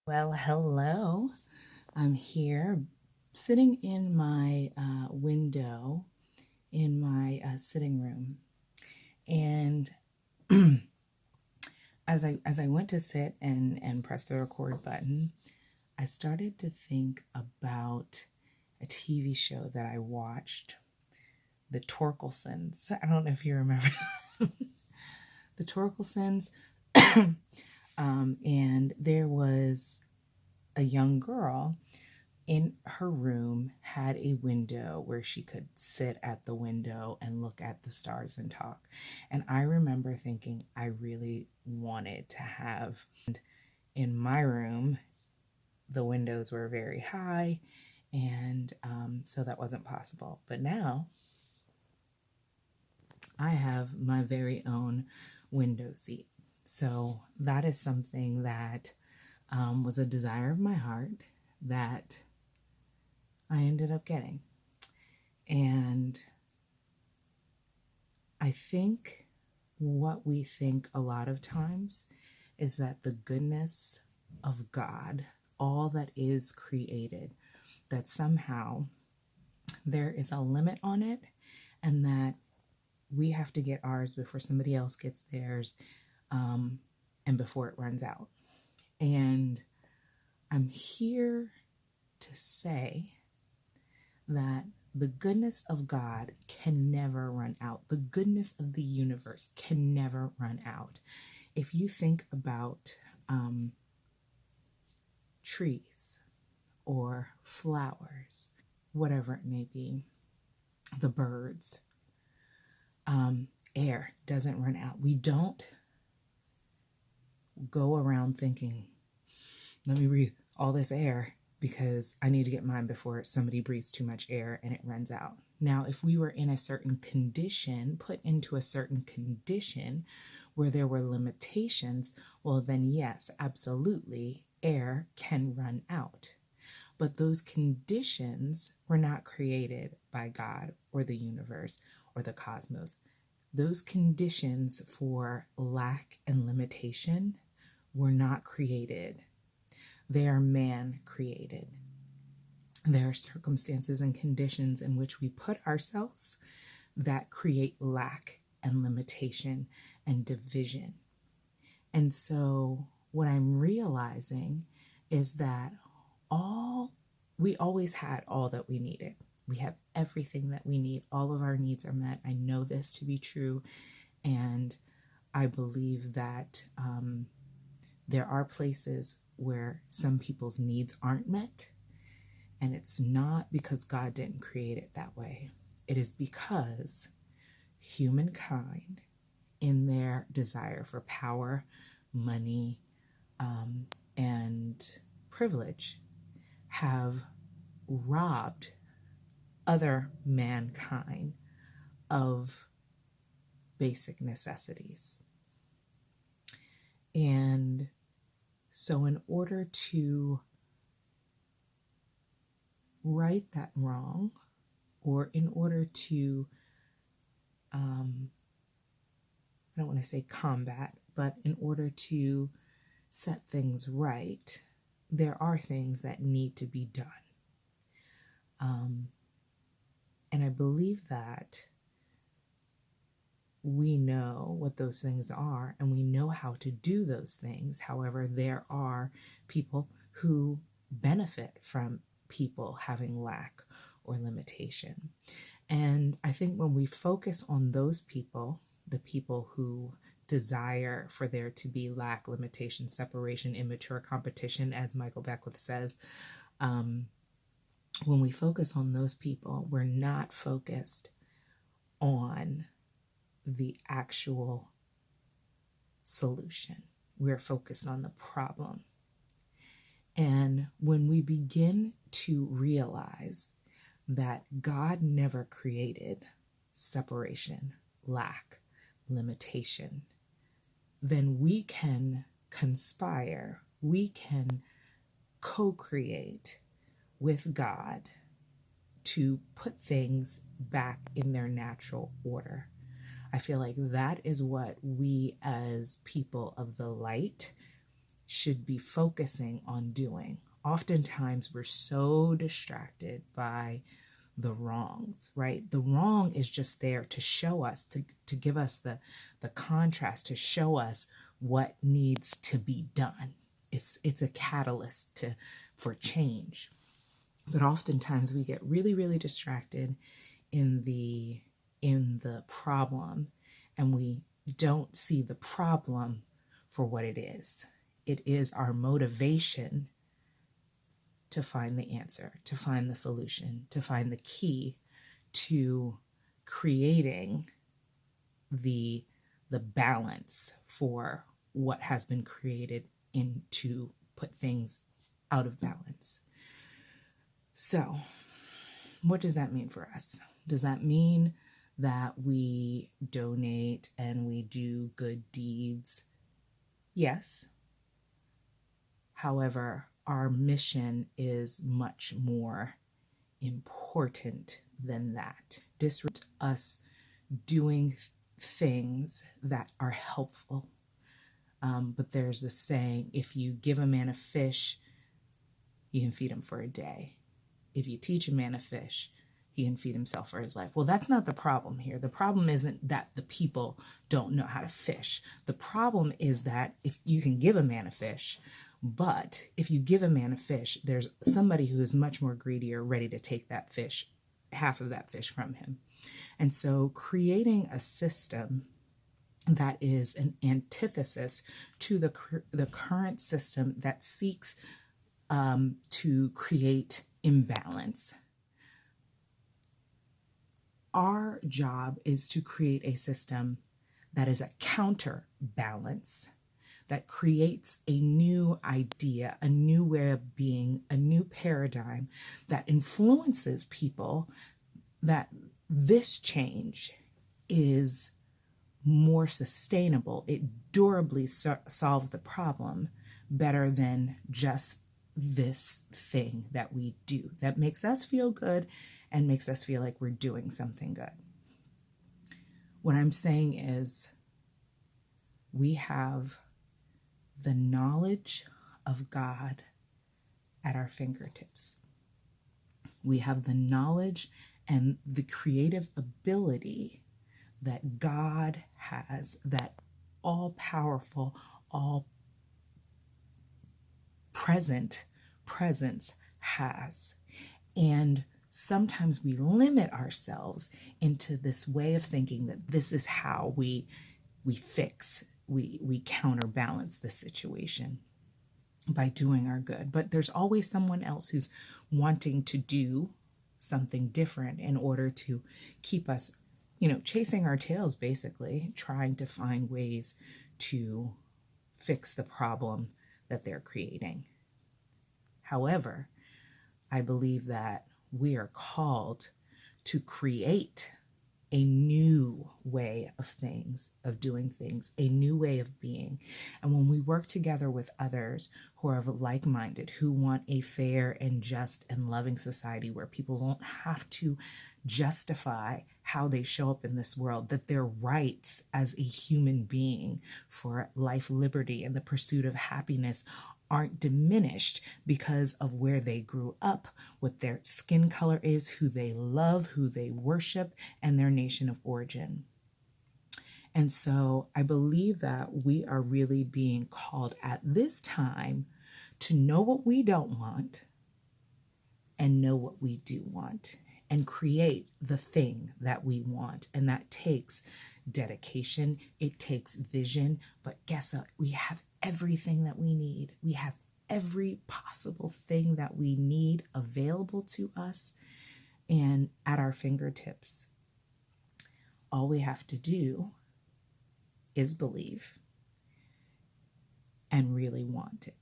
Well, hello. I'm here sitting in my window in my sitting room. And as I went to sit and press the record button, I started to think about a TV show that I watched, The Torkelsons. I don't know if you remember The Torkelsons. And there was a young girl in her room, had a window where she could sit at the window and look at the stars and talk. And I remember thinking I really wanted to have in my room. The windows were very high, and so that wasn't possible. But now I have my very own window seat. So that is something that was a desire of my heart that I ended up getting. And I think what we think a lot of times is that the goodness of God, all that is created, that somehow there is a limit on it, and that we have to get ours before somebody else gets theirs, and before it runs out. And I'm here to say that the goodness of God can never run out. The goodness of the universe can never run out. If you think about trees or flowers, whatever it may be, the birds, air doesn't run out. We don't go around thinking, let me breathe all this air because I need to get mine before somebody breathes too much air and it runs out. Now, if we were in a certain condition, put into a certain condition where there were limitations, well, then yes, absolutely, air can run out. But those conditions were not created by God or the universe or the cosmos. Those conditions for lack and limitation were not created. They are man created. There are circumstances and conditions in which we put ourselves that create lack and limitation and division. And so what I'm realizing is that we always had all that we needed. We have everything that we need. All of our needs are met. I know this to be true. And I believe that there are places where some people's needs aren't met. And it's not because God didn't create it that way. It is because humankind, in their desire for power, money, and privilege, have robbed other mankind of basic necessities. And so in order to right that wrong, or in order to, I don't want to say combat, but in order to set things right, there are things that need to be done. And I believe that we know what those things are and we know how to do those things. However, there are people who benefit from people having lack or limitation. And I think when we focus on those people, the people who desire for there to be lack, limitation, separation, immature competition, as Michael Beckwith says, when we focus on those people, we're not focused on the actual solution. We're focused on the problem. And when we begin to realize that God never created separation, lack, limitation, then we can conspire, we can co-create with God to put things back in their natural order. I feel like that is what we as people of the light should be focusing on doing. Oftentimes we're so distracted by the wrongs, right? The wrong is just there to show us, to give us the contrast, to show us what needs to be done. It's a catalyst for change. But oftentimes we get really, really distracted in the problem, and we don't see the problem for what it is. It is our motivation to find the answer, to find the solution, to find the key to creating the balance for what has been created to put things out of balance. So, what does that mean for us? Does that mean that we donate and we do good deeds? Yes. However, our mission is much more important than that. Disregard us doing things that are helpful. But there's a saying, if you give a man a fish, you can feed him for a day. If you teach a man a fish, he can feed himself for his life. Well, that's not the problem here. The problem isn't that the people don't know how to fish. The problem is that if you can give a man a fish, but if you give a man a fish, there's somebody who is much more greedy or ready to take that fish, half of that fish from him. And so creating a system that is an antithesis to the current system that seeks to create imbalance. Our job is to create a system that is a counterbalance, that creates a new idea, a new way of being, a new paradigm that influences people, that this change is more sustainable. It durably solves the problem better than just this thing that we do that makes us feel good and makes us feel like we're doing something good. What I'm saying is we have the knowledge of God at our fingertips. We have the knowledge and the creative ability that God has, that all-powerful, all-present presence has. And sometimes we limit ourselves into this way of thinking that this is how we counterbalance the situation by doing our good. But there's always someone else who's wanting to do something different in order to keep us, chasing our tails, basically, trying to find ways to fix the problem that they're creating. However, I believe that we are called to create a new way of doing things, a new way of being. And when we work together with others who are like-minded, who want a fair and just and loving society where people don't have to justify how they show up in this world, that their rights as a human being for life, liberty, and the pursuit of happiness aren't diminished because of where they grew up, what their skin color is, who they love, who they worship, and their nation of origin. And so I believe that we are really being called at this time to know what we don't want and know what we do want, and create the thing that we want. And that takes dedication, it takes vision, but guess what? We have everything that we need. We have every possible thing that we need available to us and at our fingertips. All we have to do is believe and really want it,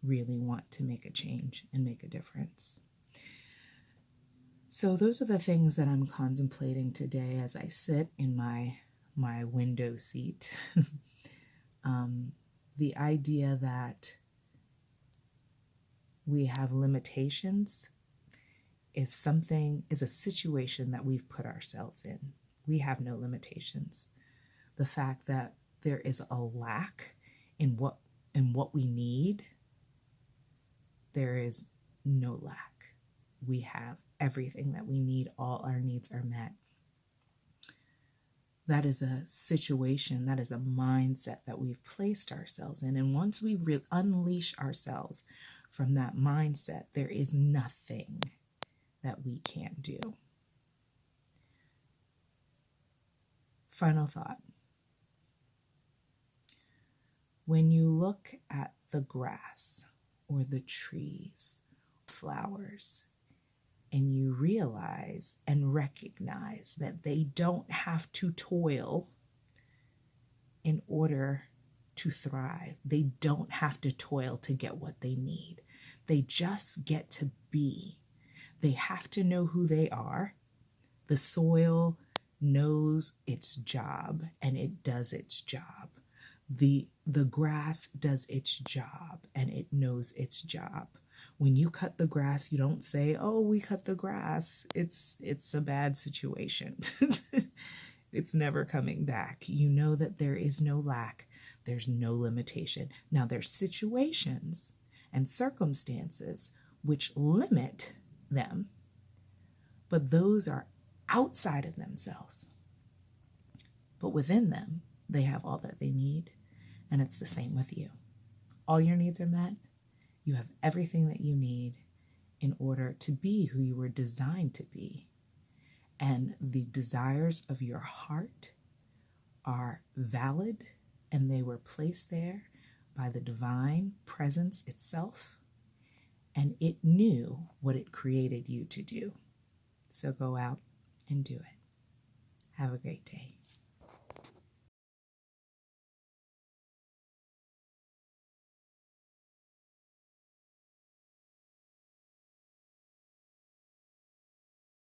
really want to make a change and make a difference. So those are the things that I'm contemplating today as I sit in my window seat. The idea that we have limitations is a situation that we've put ourselves in. We have no limitations. The fact that there is a lack in what and what we need, there is no lack. We have everything that we need. All our needs are met. That is a situation, that is a mindset that we've placed ourselves in. And once we unleash ourselves from that mindset, there is nothing that we can't do. Final thought. When you look at the grass or the trees, flowers, and you realize and recognize that they don't have to toil in order to thrive. They don't have to toil to get what they need. They just get to be. They have to know who they are. The soil knows its job and it does its job. The grass does its job and it knows its job. When you cut the grass, you don't say, oh, we cut the grass. It's a bad situation. It's never coming back. You know that there is no lack. There's no limitation. Now, there's situations and circumstances which limit them, but those are outside of themselves. But within them, they have all that they need, and it's the same with you. All your needs are met. You have everything that you need in order to be who you were designed to be. And the desires of your heart are valid, and they were placed there by the divine presence itself, and it knew what it created you to do. So go out and do it. Have a great day.